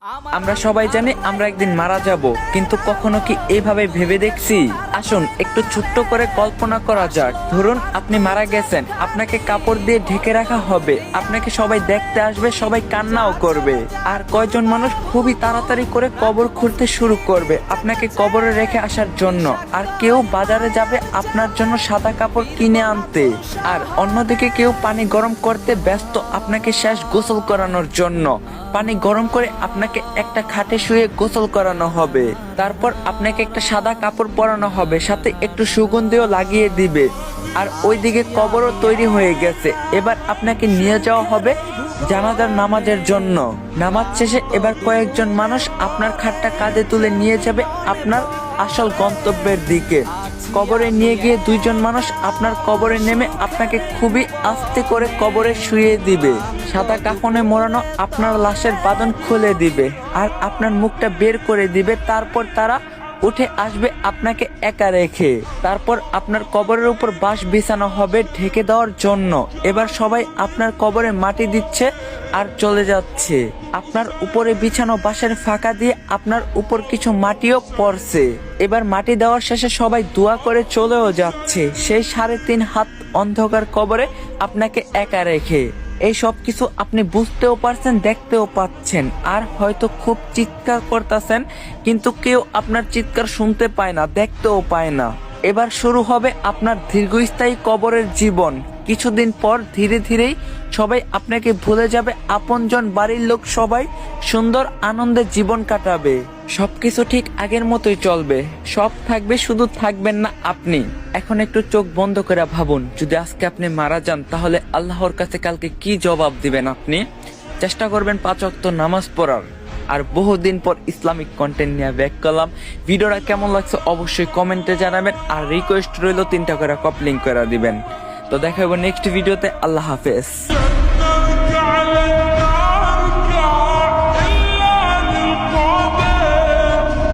আমরা সবাই জানি আমরা একদিন মারা যাব, কিন্তু কখনো কি এইভাবে ভেবে দেখছি? আসুন একটু ছোট্ট করে কল্পনা করা যাক। ধরুন আপনি মারা গেছেন, আপনাকে কাপড় দিয়ে ঢেকে রাখা হবে, আপনাকে সবাই দেখতে আসবে, সবাই কান্নাও করবে। আর কয়জন মানুষ খুবই তাড়াতাড়ি করে কবর খুঁড়তে শুরু করবে আপনাকে কবরে রেখে আসার জন্য। আর কেউ বাজারে যাবে আপনার জন্য সাদা কাপড় কিনে আনতে, আর অন্যদিকে কেউ পানি গরম করতে ব্যস্ত আপনাকে শেষ গোসল করানোর জন্য। পানি গরম করে আপনাকে একটা খাটে শুয়ে গোসল করানো হবে, তারপর আপনাকে একটা সাদা কাপড় পরানো হবে, সাথে একটু সুগন্ধিও লাগিয়ে দিবে। আর ওইদিকে কবরও তৈরি হয়ে গেছে। এবার আপনাকে নিয়ে যাওয়া হবে জানাজার নামাজের জন্য। নামাজ শেষে এবার কয়েকজন মানুষ আপনার খাটটা কাঁধে তুলে নিয়ে যাবে আপনার আসল গন্তব্যের দিকে। কবরে নিয়ে গিয়ে দুইজন মানুষ আপনার কবরে নেমে আপনাকে খুবই আস্তে করে কবরে শুয়ে দিবে। সাদা কাফনে মোড়ানো আপনার লাশের বাঁধন খুলে দিবে আর আপনার মুখটা বের করে দিবে। তারপর তারা উঠে আসবে আপনাকে একা রেখে। তারপর আপনার কবরের উপর বাঁশ বিছানো হবে ঢেকে দেওয়ার জন্য। এবার সবাই আপনার কবরে মাটি দিচ্ছে আর চলে যাচ্ছে। আপনার উপরে বিছানো বাঁশের ফাঁকা দিয়ে আপনার উপর কিছু মাটিও পড়ছে। এবার মাটি দেওয়ার শেষে সবাই দোয়া করে চলেও যাচ্ছে সেই 3.5 হাত অন্ধকার কবরে আপনাকে একা রেখে। এই সব কিছু আপনি বুঝতেও পারছেন, দেখতেও পাচ্ছেন, আর হয়তো খুব চিৎকার করতেছেন, কিন্তু কেউ আপনার চিৎকার শুনতে পায় না, দেখতেও পায় না। এবার শুরু হবে আপনার দীর্ঘস্থায়ী কবরের জীবন। কিছুদিন পর ধীরে ধীরেই সবাই আপনাকে ভুলে যাবে, আপনজন, বাড়ির লোক সবাই সুন্দর আনন্দে জীবন কাটাবে। সবকিছু ঠিক আগের মতোই চলবে, সব থাকবে, শুধু থাকবেন না আপনি। এখন একটু চোখ বন্ধ করে ভাবুন, যদি আজকে আপনি মারা যান তাহলে আল্লাহর কাছে কালকে কি জবাব দিবেন আপনি? চেষ্টা করবেন 5 ওয়াক্ত নামাজ পড়ার। আর বহুদিন পর ইসলামিক কন্টেন্ট নিয়ে ব্যাক করলাম। ভিডিওটা কেমন লাগছে অবশ্যই কমেন্টে জানাবেন, আর রিকোয়েস্ট রইল 3টা করে কপলিং করে দিবেন। তো দেখা হবে নেক্সট ভিডিওতে। আল্লাহ হাফেজ।